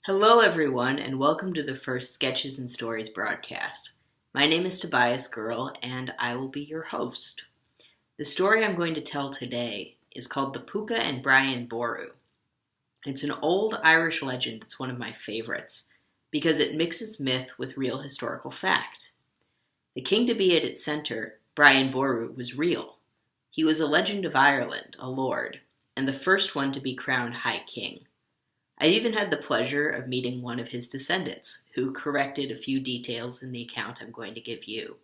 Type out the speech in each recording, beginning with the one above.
Hello, everyone, and welcome to the first Sketches and Stories broadcast. My name is Tobias Girl, and I will be your host. The story I'm going to tell today is called The Pooka and Brian Boru. It's an old Irish legend that's one of my favorites, because it mixes myth with real historical fact. The king to be at its center, Brian Boru, was real. He was a legend of Ireland, a lord, and the first one to be crowned High King. I even had the pleasure of meeting one of his descendants, who corrected a few details in the account I'm going to give you.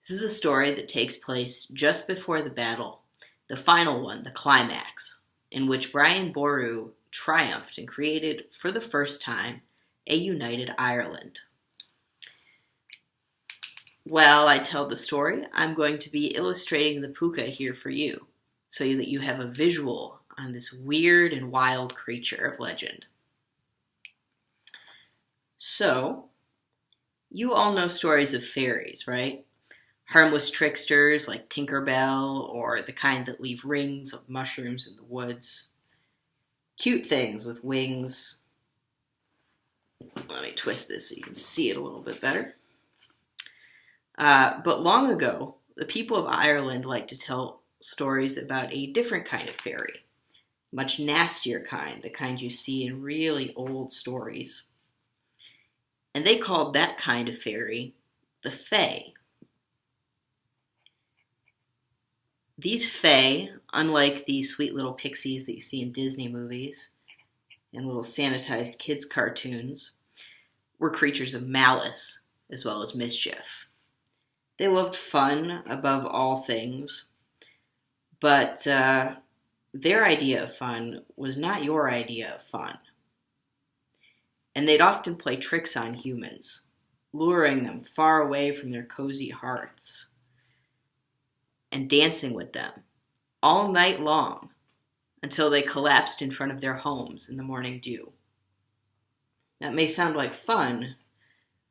This is a story that takes place just before the battle, the final one, the climax, in which Brian Boru triumphed and created, for the first time, a united Ireland. While I tell the story, I'm going to be illustrating the Pooka here for you, so that you have a visual on this weird and wild creature of legend. So, you all know stories of fairies, right? Harmless tricksters like Tinkerbell, or the kind that leave rings of mushrooms in the woods. Cute things with wings. Let me twist this so you can see it a little bit better. But long ago, the people of Ireland liked to tell stories about a different kind of fairy. Much nastier kind, the kind you see in really old stories. And they called that kind of fairy the Fae. These Fae, unlike the sweet little pixies that you see in Disney movies and little sanitized kids' cartoons, were creatures of malice as well as mischief. They loved fun above all things, but their idea of fun was not your idea of fun. And they'd often play tricks on humans, luring them far away from their cozy hearts, and dancing with them all night long until they collapsed in front of their homes in the morning dew. That may sound like fun,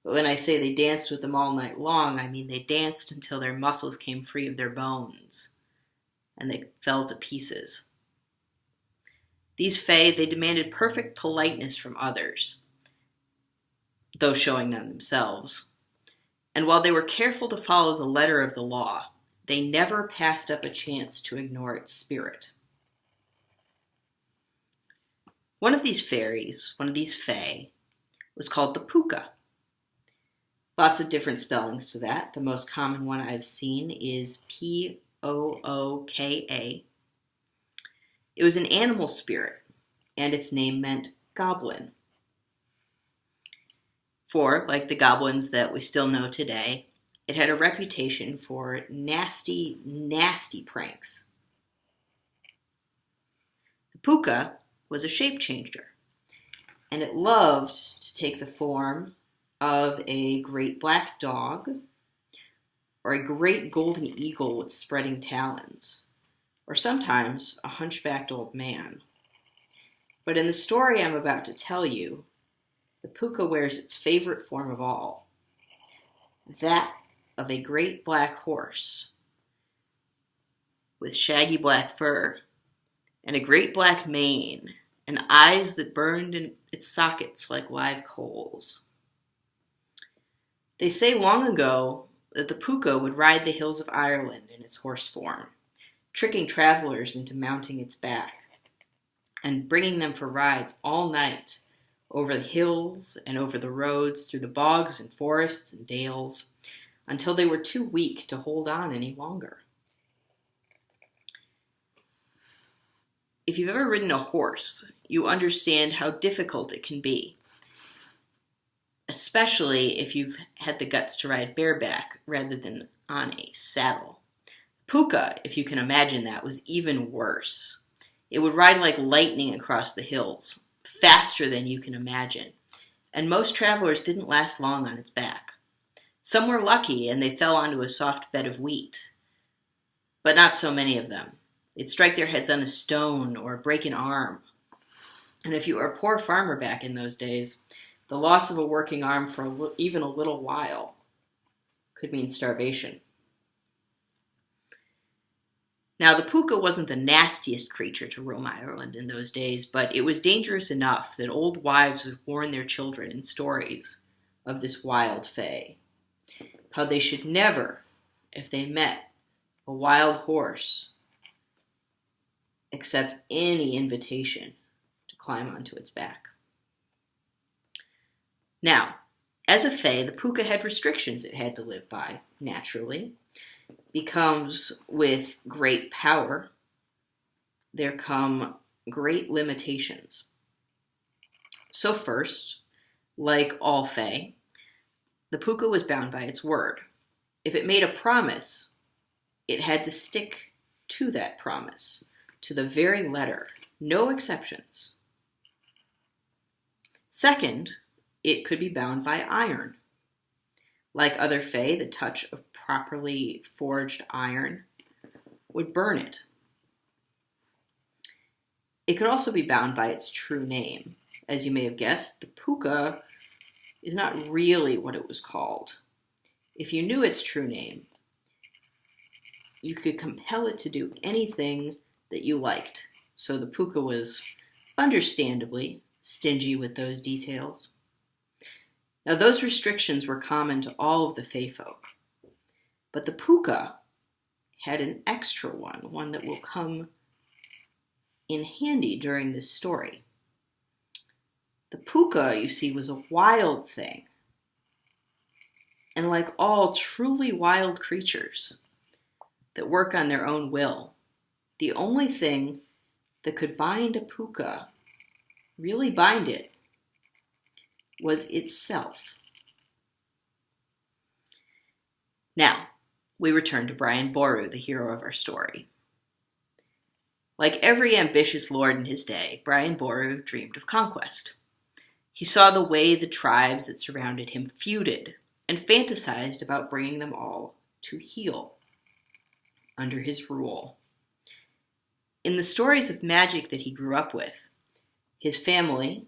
but when I say they danced with them all night long, I mean they danced until their muscles came free of their bones and they fell to pieces. These Fae, they demanded perfect politeness from others, though showing none themselves. And while they were careful to follow the letter of the law, they never passed up a chance to ignore its spirit. One of these fairies, one of these Fae, was called the Pooka. Lots of different spellings to that. The most common one I've seen is Pooka. It was an animal spirit, and its name meant goblin. For, like the goblins that we still know today, it had a reputation for nasty, nasty pranks. The Pooka was a shape changer, and it loved to take the form of a great black dog or a great golden eagle with spreading talons, or sometimes a hunchbacked old man. But in the story I'm about to tell you, the Pooka wears its favorite form of all, that of a great black horse with shaggy black fur and a great black mane and eyes that burned in its sockets like live coals. They say long ago that the Pooka would ride the hills of Ireland in its horse form, tricking travelers into mounting its back and bringing them for rides all night over the hills and over the roads, through the bogs and forests and dales, until they were too weak to hold on any longer. If you've ever ridden a horse, you understand how difficult it can be, especially if you've had the guts to ride bareback rather than on a saddle. Pooka, if you can imagine that, was even worse. It would ride like lightning across the hills, faster than you can imagine, and most travelers didn't last long on its back. Some were lucky and they fell onto a soft bed of wheat, but not so many of them. They'd strike their heads on a stone or break an arm. And if you were a poor farmer back in those days, the loss of a working arm for even a little while could mean starvation. Now, the Pooka wasn't the nastiest creature to roam Ireland in those days, but it was dangerous enough that old wives would warn their children in stories of this wild fae, how they should never, if they met a wild horse, accept any invitation to climb onto its back. Now, as a fae, the Pooka had restrictions it had to live by, naturally. Because with great power, there come great limitations. So first, like all fae, the Pooka was bound by its word. If it made a promise, it had to stick to that promise, to the very letter, no exceptions. Second, it could be bound by iron. Like other fae, the touch of properly forged iron would burn it. It could also be bound by its true name. As you may have guessed, the Pooka is not really what it was called. If you knew its true name, you could compel it to do anything that you liked. So the Pooka was understandably stingy with those details. Now, those restrictions were common to all of the fae folk, but the Pooka had an extra one that will come in handy during this story. The Pooka, you see, was a wild thing, and like all truly wild creatures that work on their own will, the only thing that could bind a Pooka, really bind it, was itself. Now, we return to Brian Boru, the hero of our story. Like every ambitious lord in his day, Brian Boru dreamed of conquest. He saw the way the tribes that surrounded him feuded and fantasized about bringing them all to heel under his rule. In the stories of magic that he grew up with, his family,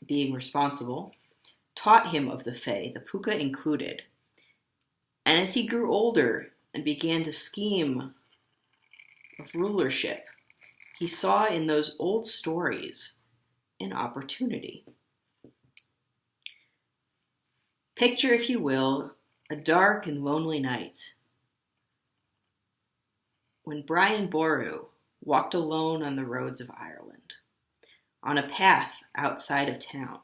being responsible, taught him of the fae, the Pooka included. And as he grew older and began to scheme of rulership, he saw in those old stories an opportunity. Picture, if you will, a dark and lonely night when Brian Boru walked alone on the roads of Ireland, on a path outside of town.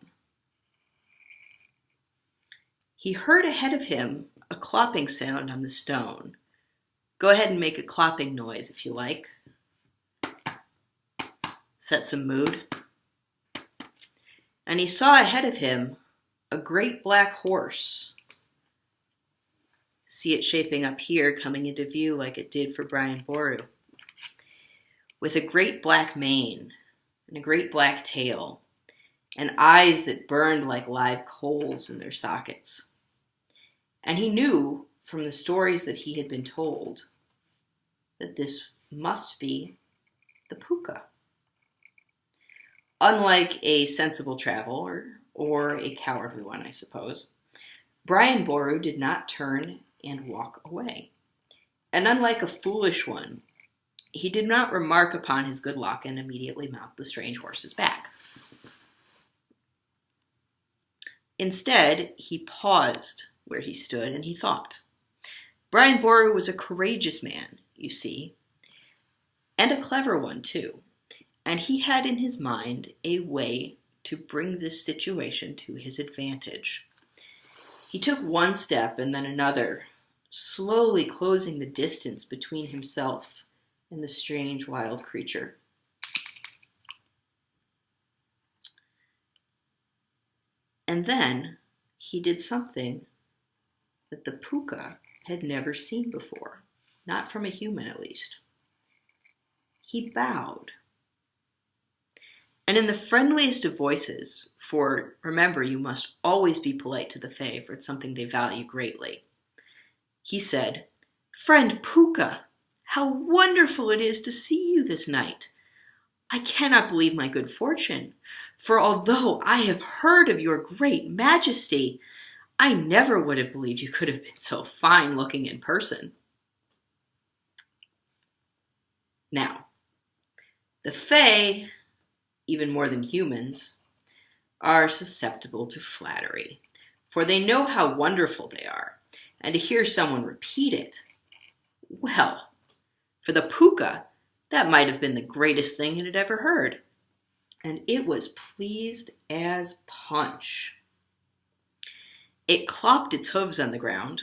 He heard ahead of him a clopping sound on the stone. Go ahead and make a clopping noise if you like. Set some mood. And he saw ahead of him a great black horse. See it shaping up here, coming into view like it did for Brian Boru. With a great black mane and a great black tail, and eyes that burned like live coals in their sockets. And he knew from the stories that he had been told that this must be the Pooka. Unlike a sensible traveler, or a cowardly one, I suppose, Brian Boru did not turn and walk away. And unlike a foolish one, he did not remark upon his good luck and immediately mount the strange horse's back. Instead, he paused where he stood and he thought. Brian Boru was a courageous man, you see, and a clever one too, and he had in his mind a way to bring this situation to his advantage. He took one step and then another, slowly closing the distance between himself and the strange wild creature. And then he did something that the Pooka had never seen before, not from a human at least. He bowed. And in the friendliest of voices, for remember, you must always be polite to the Fae, for it's something they value greatly, he said, "Friend Pooka, how wonderful it is to see you this night. I cannot believe my good fortune, for although I have heard of your great majesty, I never would have believed you could have been so fine looking in person." Now, the Fae, even more than humans, are susceptible to flattery, for they know how wonderful they are, and to hear someone repeat it, well, for the Pooka, that might have been the greatest thing it had ever heard, and it was pleased as punch. It clopped its hooves on the ground,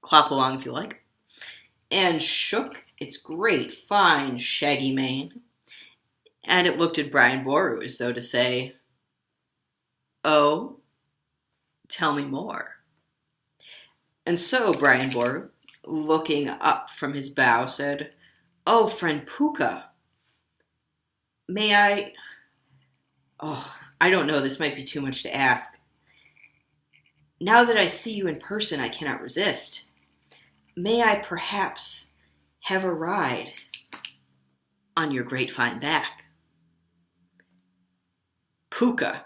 clop along if you like, and shook its great, fine, shaggy mane, and it looked at Brian Boru as though to say, "Oh, tell me more." And so Brian Boru, looking up from his bow, said, "Oh, friend Pooka, may I... Oh, I don't know, this might be too much to ask. Now that I see you in person, I cannot resist. May I perhaps have a ride on your great fine back?" Pooka,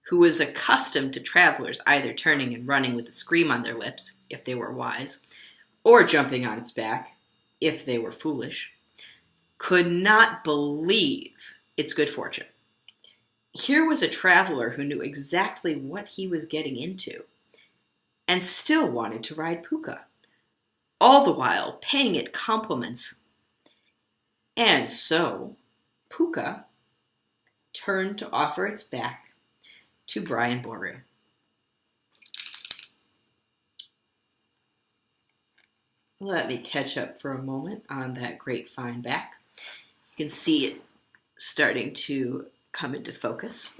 who was accustomed to travelers either turning and running with a scream on their lips, if they were wise, or jumping on its back, if they were foolish, could not believe its good fortune. Here was a traveler who knew exactly what he was getting into, and still wanted to ride Pooka, all the while paying it compliments. And so Pooka turned to offer its back to Brian Boru. Let me catch up for a moment on that great fine back. You can see it starting to come into focus.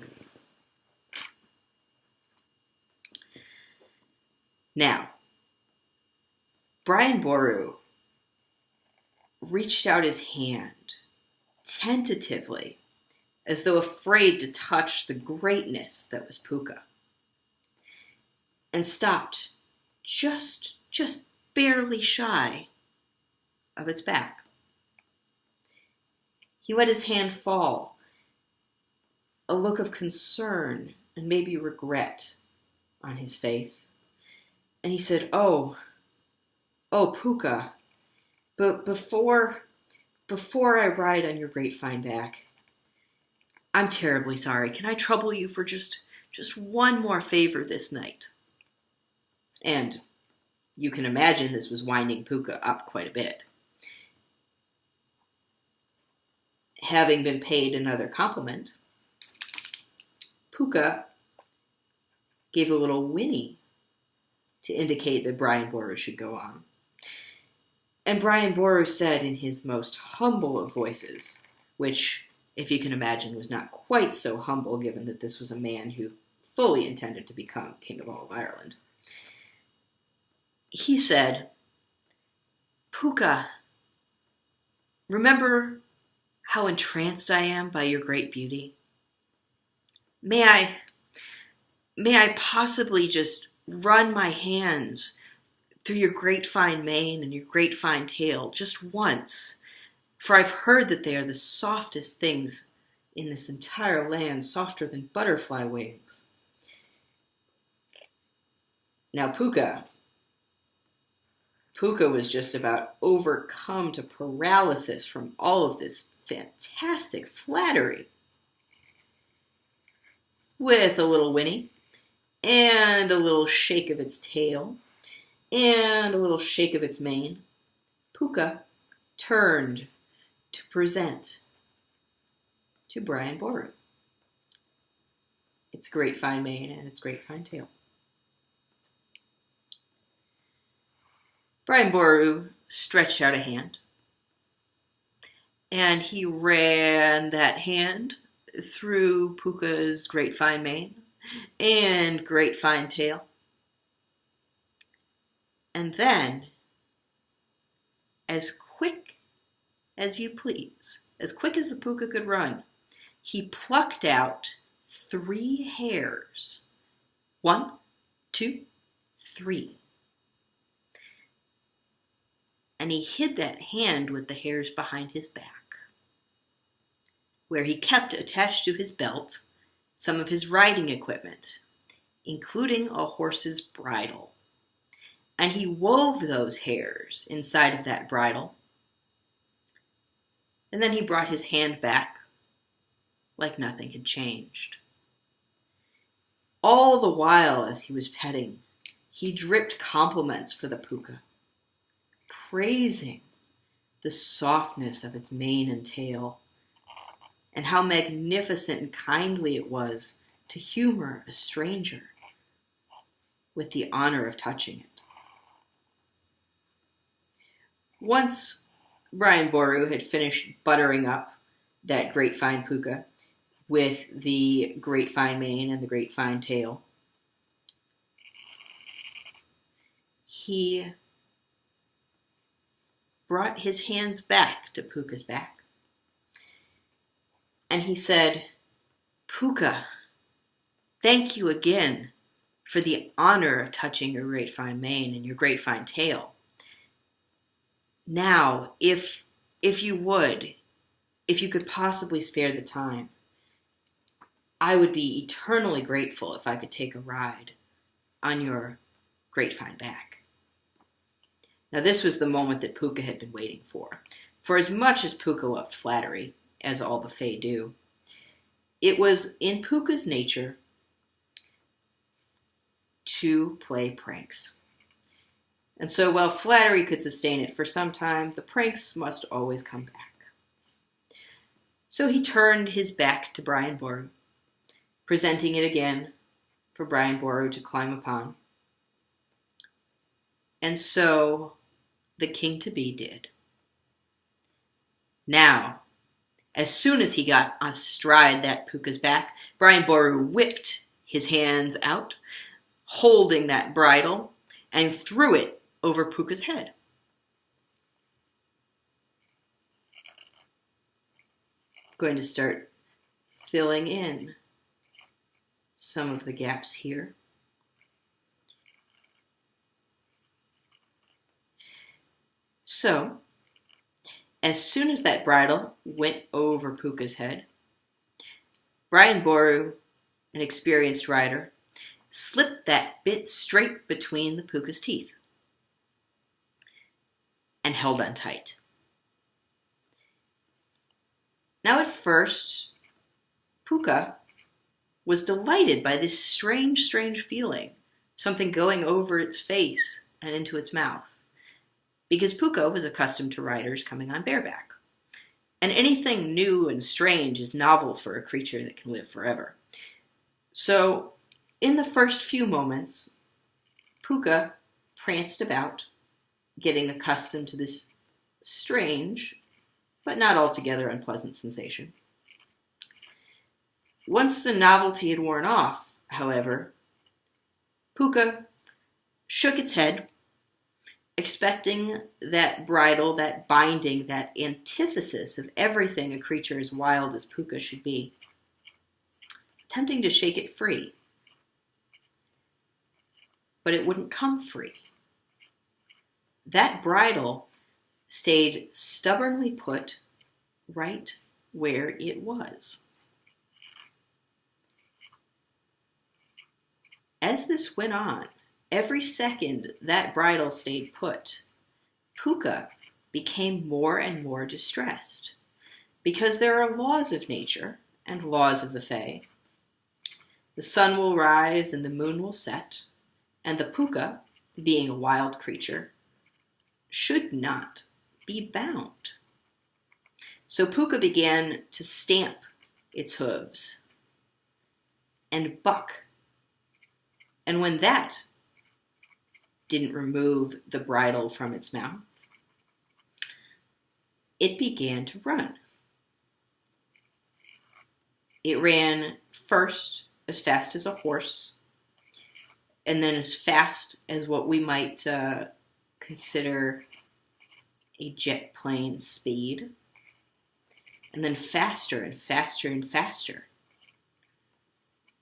Now, Brian Boru reached out his hand tentatively, as though afraid to touch the greatness that was Pooka, and stopped just barely shy of its back. He let his hand fall, a look of concern and maybe regret on his face, and he said, "Oh, Pooka, but before I ride on your great fine back, I'm terribly sorry. Can I trouble you for just one more favor this night?" And you can imagine this was winding Pooka up quite a bit. Having been paid another compliment, Pooka gave a little whinny to indicate that Brian Boru should go on. And Brian Boru said in his most humble of voices, which, if you can imagine, was not quite so humble given that this was a man who fully intended to become King of all of Ireland. He said, "Pooka, remember how entranced I am by your great beauty? May I possibly just run my hands through your great fine mane and your great fine tail just once? For I've heard that they are the softest things in this entire land, softer than butterfly wings." Now Pooka was just about overcome to paralysis from all of this fantastic flattery. With a little whinny, and a little shake of its tail, and a little shake of its mane, Pooka turned to present to Brian Boru its great fine mane and its great fine tail. Brian Boru stretched out a hand, and he ran that hand through Pooka's great fine mane and great fine tail. And then, as quick as you please, as quick as the Pooka could run, he plucked out 3 hairs. 1, 2, 3. And he hid that hand with the hairs behind his back, where he kept attached to his belt some of his riding equipment, including a horse's bridle. and he wove those hairs inside of that bridle. And then he brought his hand back like nothing had changed. All the while, as he was petting, he dripped compliments for the Pooka, praising the softness of its mane and tail, and how magnificent and kindly it was to humor a stranger with the honor of touching it. Once Brian Boru had finished buttering up that great fine Pooka with the great fine mane and the great fine tail, he brought his hands back to Pooka's back, and he said, "Pooka, thank you again for the honor of touching your great fine mane and your great fine tail. Now, if you would, if you could possibly spare the time, I would be eternally grateful if I could take a ride on your great fine back." Now, this was the moment that Pooka had been waiting for. For as much as Pooka loved flattery, as all the Fae do, it was in Pooka's nature to play pranks. And so while flattery could sustain it for some time, the pranks must always come back. So he turned his back to Brian Boru, presenting it again for Brian Boru to climb upon. And so the king-to-be did. Now, as soon as he got astride that Pooka's back, Brian Boru whipped his hands out, holding that bridle, and threw it over Pooka's head. I'm going to start filling in some of the gaps here. So, as soon as that bridle went over Pooka's head, Brian Boru, an experienced rider, slipped that bit straight between the Pooka's teeth and held on tight. Now at first, Pooka was delighted by this strange feeling, something going over its face and into its mouth, because Pooka was accustomed to riders coming on bareback. And anything new and strange is novel for a creature that can live forever. So, in the first few moments, Pooka pranced about, getting accustomed to this strange, but not altogether unpleasant sensation. Once the novelty had worn off, however, Pooka shook its head, expecting that bridle, that binding, that antithesis of everything a creature as wild as Pooka should be, attempting to shake it free. But it wouldn't come free. That bridle stayed stubbornly put right where it was. As this went on, every second that bridle stayed put, Pooka became more and more distressed, because there are laws of nature and laws of the Fae. The sun will rise and the moon will set, and the Pooka, being a wild creature, should not be bound. So Pooka began to stamp its hooves and buck. And when that didn't remove the bridle from its mouth, it began to run. It ran first as fast as a horse, and then as fast as what we might consider a jet plane speed, and then faster and faster and faster.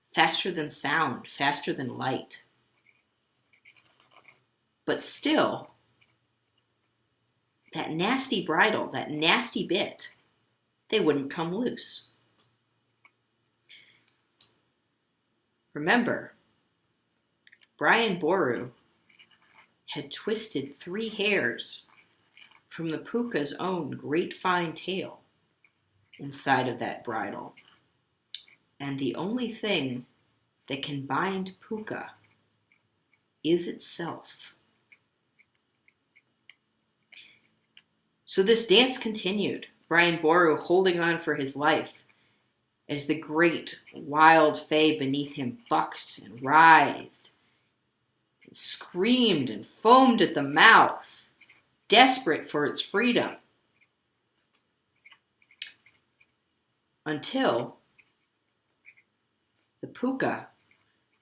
Faster than sound, faster than light. But still, that nasty bridle, that nasty bit, they wouldn't come loose. Remember, Brian Boru had twisted 3 hairs from the Pooka's own great fine tail inside of that bridle. And the only thing that can bind Pooka is itself. So this dance continued, Brian Boru holding on for his life as the great wild fae beneath him bucked and writhed and screamed and foamed at the mouth, desperate for its freedom. Until the Pooka,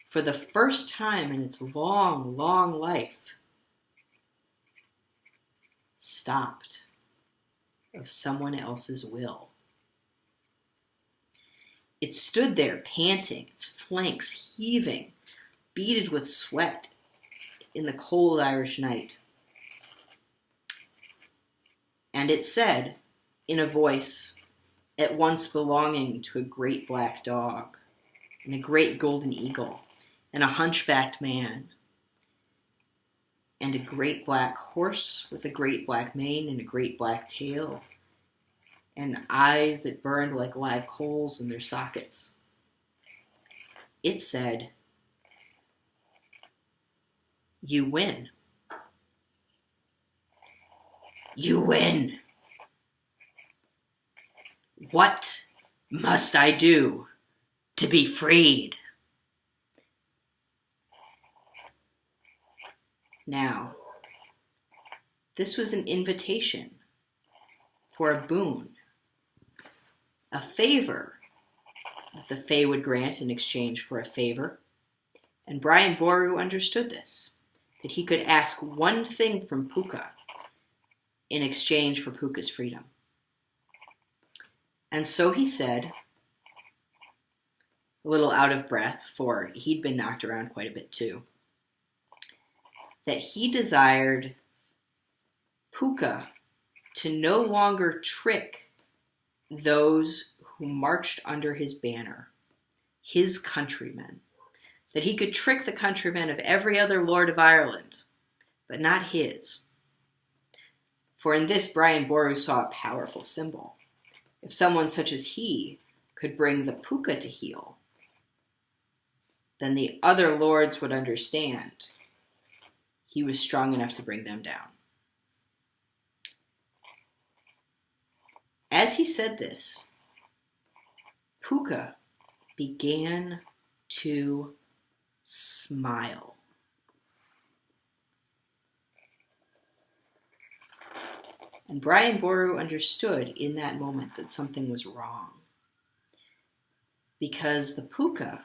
for the first time in its long, long life, stopped of someone else's will. It stood there panting, its flanks heaving, beaded with sweat in the cold Irish night. And it said, in a voice at once belonging to a great black dog, and a great golden eagle, and a hunchbacked man, and a great black horse with a great black mane and a great black tail, and eyes that burned like live coals in their sockets. It said, "You win. You win. What must I do to be freed?" Now, this was an invitation for a boon, a favor that the Fae would grant in exchange for a favor. And Brian Boru understood this, that he could ask one thing from Pooka in exchange for Pooka's freedom. And so he said, a little out of breath, for he'd been knocked around quite a bit too, that he desired Pooka to no longer trick those who marched under his banner, his countrymen, that he could trick the countrymen of every other lord of Ireland, but not his. For in this Brian Boru saw a powerful symbol. If someone such as he could bring the Pooka to heel, then the other lords would understand he was strong enough to bring them down. As he said this, Pooka began to smile. And Brian Boru understood in that moment that something was wrong, because the Pooka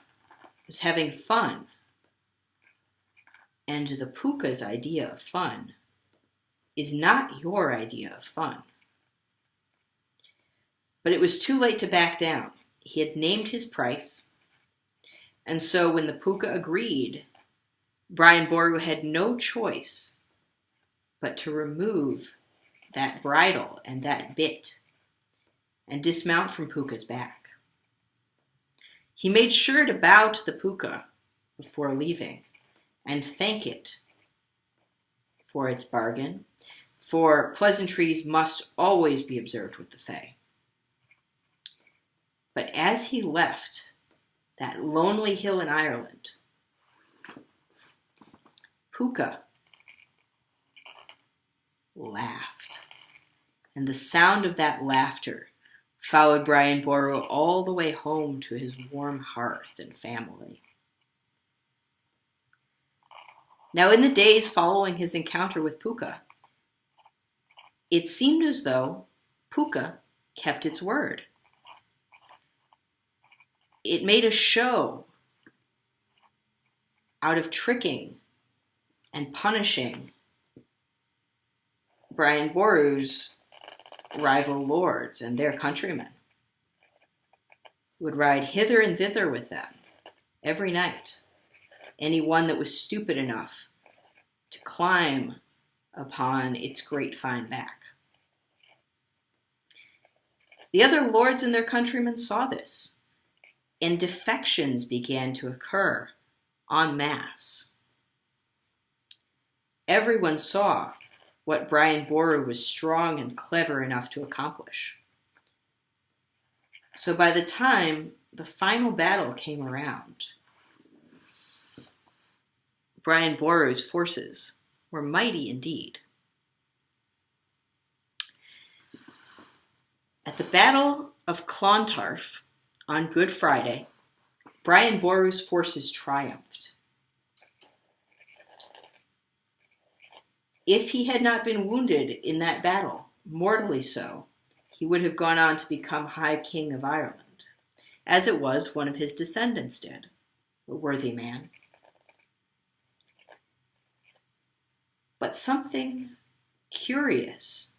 was having fun. And the Pooka's idea of fun is not your idea of fun. But it was too late to back down. He had named his price. And so when the Pooka agreed, Brian Boru had no choice but to remove that bridle and that bit and dismount from Pooka's back. He made sure to bow to the Pooka before leaving and thank it for its bargain, for pleasantries must always be observed with the Fae. But as he left that lonely hill in Ireland, Pooka laughed. And the sound of that laughter followed Brian Boru all the way home to his warm hearth and family. Now, in the days following his encounter with Pooka, it seemed as though Pooka kept its word. It made a show out of tricking and punishing Brian Boru's rival lords and their countrymen. It would ride hither and thither with them every night. Anyone that was stupid enough to climb upon its great fine back. The other lords and their countrymen saw this, and defections began to occur en masse. Everyone saw what Brian Boru was strong and clever enough to accomplish. So by the time the final battle came around, Brian Boru's forces were mighty indeed. At the Battle of Clontarf on Good Friday, Brian Boru's forces triumphed. If he had not been wounded in that battle, mortally so, he would have gone on to become High King of Ireland, as it was one of his descendants did, a worthy man. But something curious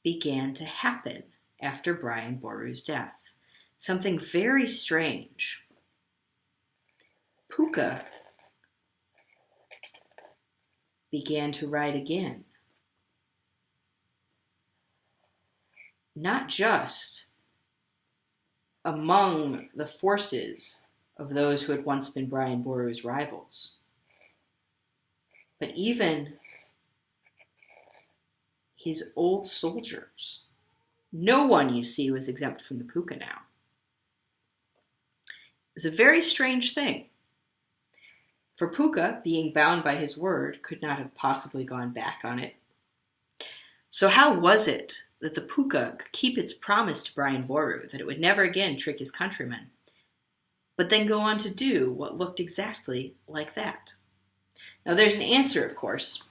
began to happen after Brian Boru's death. Something very strange. Pooka began to ride again. Not just among the forces of those who had once been Brian Boru's rivals, but even his old soldiers. No one, you see, was exempt from the Pooka now. It's a very strange thing. For Pooka, being bound by his word, could not have possibly gone back on it. So how was it that the Pooka could keep its promise to Brian Boru that it would never again trick his countrymen, but then go on to do what looked exactly like that? Now there's an answer, of course,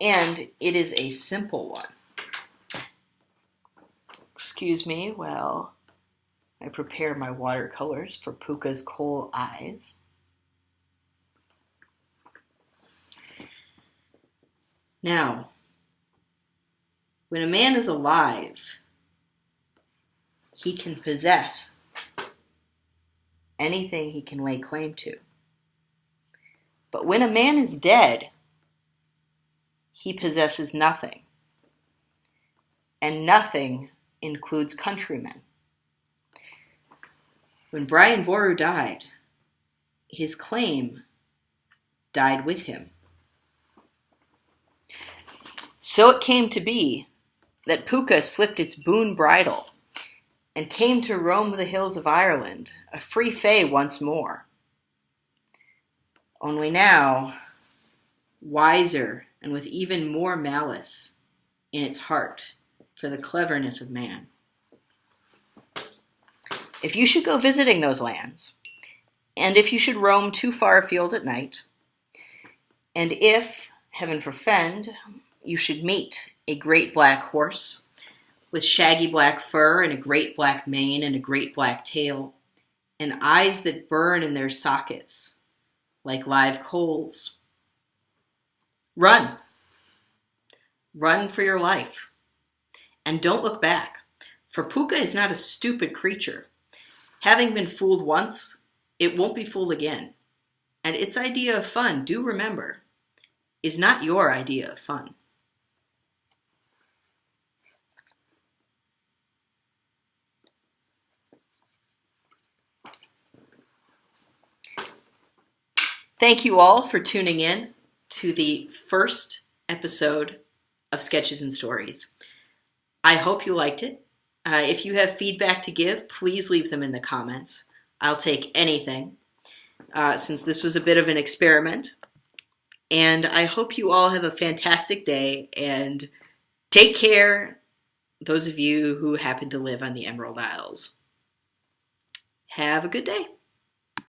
and it is a simple one. Excuse me while I prepare my watercolors for Pooka's coal eyes. Now, when a man is alive, he can possess anything he can lay claim to. But when a man is dead, he possesses nothing. And nothing includes countrymen. When Brian Boru died, his claim died with him. So it came to be that Pooka slipped its boon bridle and came to roam the hills of Ireland, a free fae once more. Only now, wiser and with even more malice in its heart for the cleverness of man. If you should go visiting those lands, and if you should roam too far afield at night, and if, heaven forfend, you should meet a great black horse with shaggy black fur and a great black mane and a great black tail, and eyes that burn in their sockets like live coals, run. Run for your life. And don't look back, for Pooka is not a stupid creature. Having been fooled once, it won't be fooled again. And its idea of fun, do remember, is not your idea of fun. Thank you all for tuning in to the first episode of Sketches and Stories. I hope you liked it. If you have feedback to give, please leave them in the comments. I'll take anything, since this was a bit of an experiment. And I hope you all have a fantastic day, and take care, those of you who happen to live on the Emerald Isles. Have a good day.